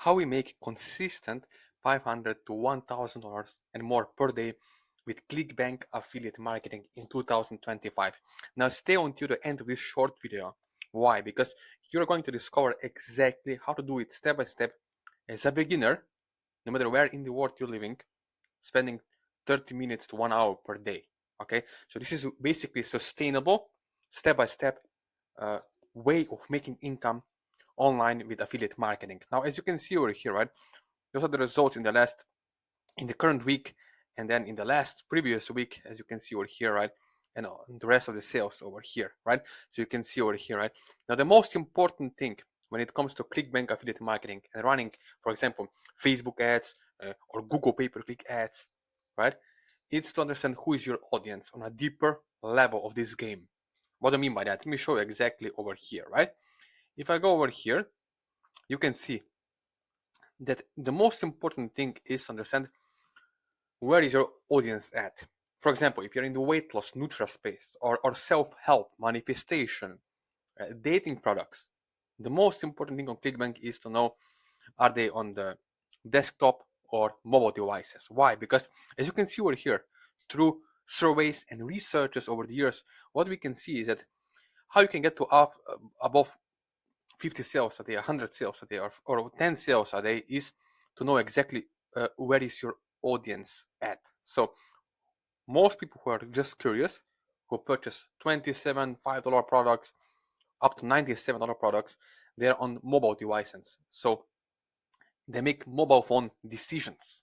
how we make consistent $500 to $1,000 and more per day with ClickBank affiliate marketing in 2025. Now stay until the end of this short video. Why? Because you're going to discover exactly how to do it step by step as a beginner, no matter where in the world you're living, spending 30 minutes to 1 hour per day. Okay, so this is basically sustainable step by step way of making income online with affiliate marketing. Now, as you can see over here, right, those are the results in the current week, and then in the last previous week, as you can see over here, right, and the rest of the sales over here, right. So you can see over here, right. Now, the most important thing when it comes to ClickBank affiliate marketing and running, for example, Facebook ads or Google pay-per-click ads, right, it's to understand who is your audience on a deeper level of this game. What do I mean by that? Let me show you exactly over here, right? If I go over here, you can see that the most important thing is to understand where is your audience at. For example, if you're in the weight loss, nutra space, or self-help, manifestation, dating products, the most important thing on ClickBank is to know, are they on the desktop or mobile devices? Why? Because as you can see over here, through surveys and researches over the years, what we can see is that how you can get to above 50 sales a day, 100 sales a day, or 10 sales a day is to know exactly where is your audience at. So most people who are just curious, who purchase $27, $5 products, up to $97 products, they're on mobile devices. So they make mobile phone decisions.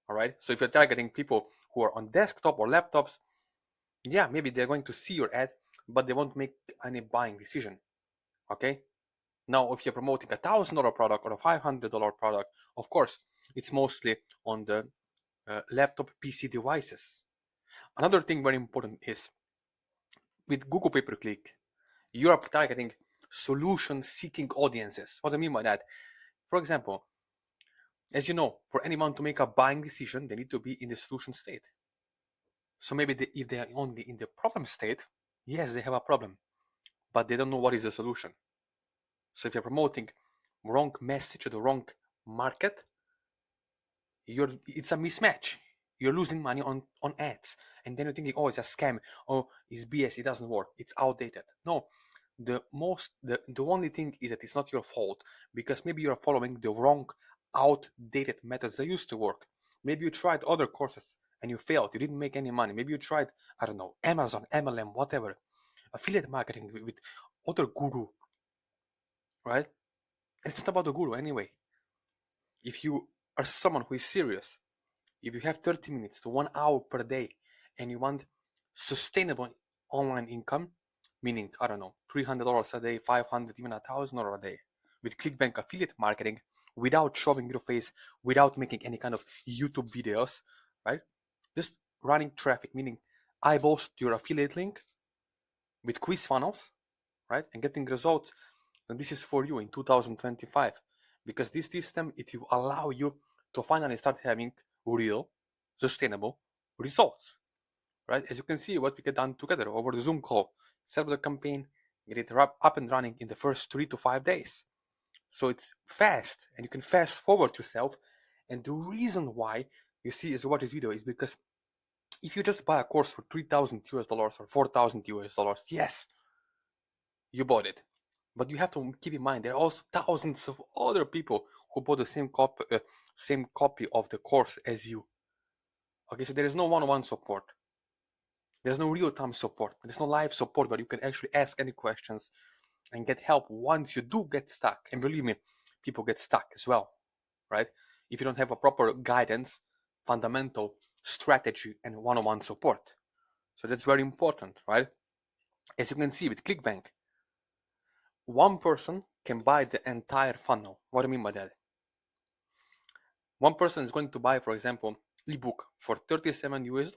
All right. So if you're targeting people who are on desktop or laptops, yeah, maybe they're going to see your ad, but they won't make any buying decision. Okay. Now, if you're promoting $1,000 product or a $500 product, of course, it's mostly on the laptop PC devices. Another thing very important is with Google pay-per-click, you are targeting solution-seeking audiences. What do I mean by that? For example, as you know, for anyone to make a buying decision, they need to be in the solution state. So maybe if they are only in the problem state, yes, they have a problem, but they don't know what is the solution. So if you're promoting wrong message to the wrong market, it's a mismatch. You're losing money on ads, and then you're thinking, oh, it's a scam, oh, it's BS, it doesn't work, it's outdated. No, the only thing is that it's not your fault, because maybe you're following the wrong outdated methods that used to work. Maybe you tried other courses and you failed, you didn't make any money. Maybe you tried, I don't know, Amazon, MLM, whatever, affiliate marketing with other guru, right? And it's not about the guru anyway. If you are someone who is serious, if you have 30 minutes to 1 hour per day and you want sustainable online income, meaning, I don't know, $300 a day, $500, even $1,000 a day with ClickBank affiliate marketing, without showing your face, without making any kind of YouTube videos, right? Just running traffic, meaning eyeballs to your affiliate link with quiz funnels, right? And getting results. And this is for you in 2025, because this system, it will allow you to finally start having real, sustainable results, right? As you can see, what we get done together over the Zoom call, set up the campaign, get it up and running in the first 3 to 5 days. So it's fast, and you can fast forward yourself. And the reason why you see is watch this video is because if you just buy a course for $3,000 or $4,000, yes, you bought it. But you have to keep in mind there are also thousands of other people who bought the same copy of the course as you. Okay, so there is no one-on-one support. There's no real-time support. There's no live support where you can actually ask any questions and get help once you do get stuck. And believe me, people get stuck as well, right? If you don't have a proper guidance, fundamental strategy, and one-on-one support. So that's very important, right? As you can see with ClickBank, one person can buy the entire funnel. What do I mean by that? One person is going to buy, for example, ebook for $37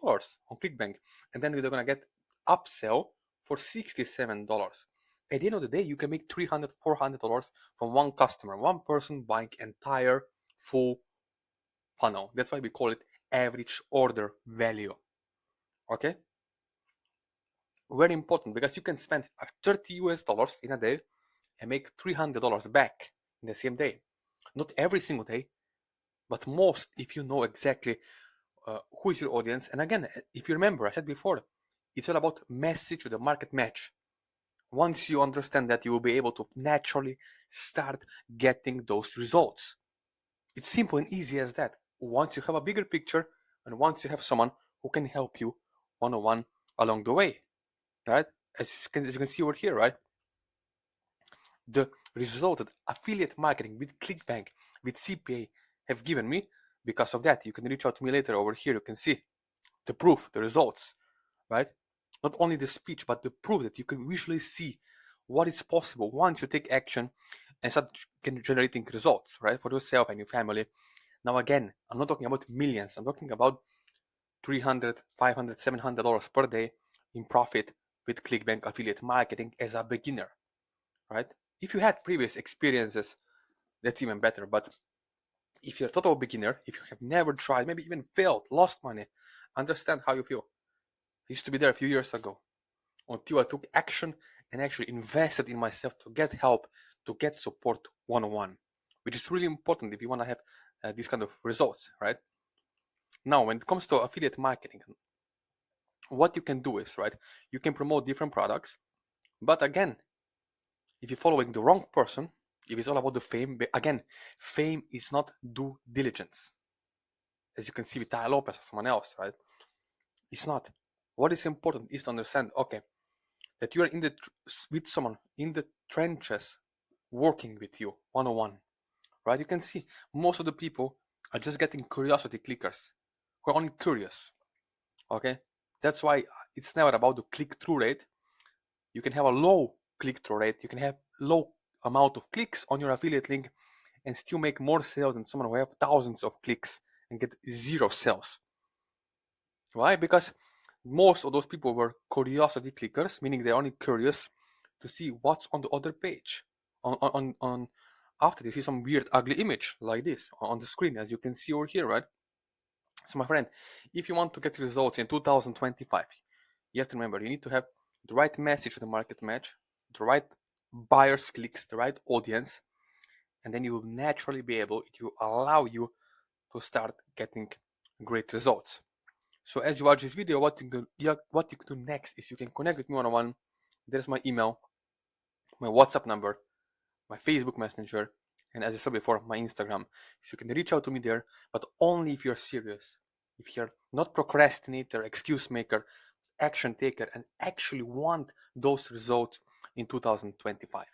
on ClickBank, and then they're gonna get upsell for $67. At the end of the day, you can make $300, $400 from one customer, one person buying entire full funnel. That's why we call it average order value. Okay? Very important, because you can spend $30 in a day and make $300 back in the same day. Not every single day, but most, if you know exactly who is your audience. And again, if you remember, I said before, it's all about message to the market match. Once you understand that, you will be able to naturally start getting those results. It's simple and easy as that. Once you have a bigger picture and once you have someone who can help you one-on-one along the way, right? As you can see over here, right? The result that affiliate marketing with ClickBank, with CPA have given me, because of that, you can reach out to me later over here. You can see the proof, the results, right? Not only the speech, but the proof that you can visually see what is possible once you take action and start generating results, right? For yourself and your family. Now, again, I'm not talking about millions. I'm talking about $300, $500, $700 per day in profit with ClickBank affiliate marketing as a beginner, right? If you had previous experiences, that's even better. But if you're a total beginner, if you have never tried, maybe even failed, lost money, understand how you feel. I used to be there a few years ago until I took action and actually invested in myself to get help, to get support one-on-one, which is really important if you want to have these kind of results, right? Now, when it comes to affiliate marketing, what you can do is, right, you can promote different products, but again, if you're following the wrong person, if it's all about the fame, again, fame is not due diligence. As you can see with Tai Lopez or someone else, right? It's not. What is important is to understand, okay, that you are with someone in the trenches working with you one-on-one, right? You can see most of the people are just getting curiosity clickers who are only curious, okay? That's why it's never about the click-through rate. You can have a low click-through rate, you can have low amount of clicks on your affiliate link and still make more sales than someone who have thousands of clicks and get zero sales. Why? Because most of those people were curiosity clickers, meaning they're only curious to see what's on the other page. On after they see some weird ugly image like this on the screen, as you can see over here, right? So my friend, if you want to get results in 2025, you have to remember you need to have the right message to the market match, the right buyers clicks, the right audience, and then you will naturally be able to allow you to start getting great results. So as you watch this video, what you can do next is you can connect with me one-on-one. There's my email, my WhatsApp number, my Facebook Messenger, and as I said before, my Instagram. So you can reach out to me there, but only if you're serious. If you're not procrastinator, excuse maker, action taker, and actually want those results in 2025.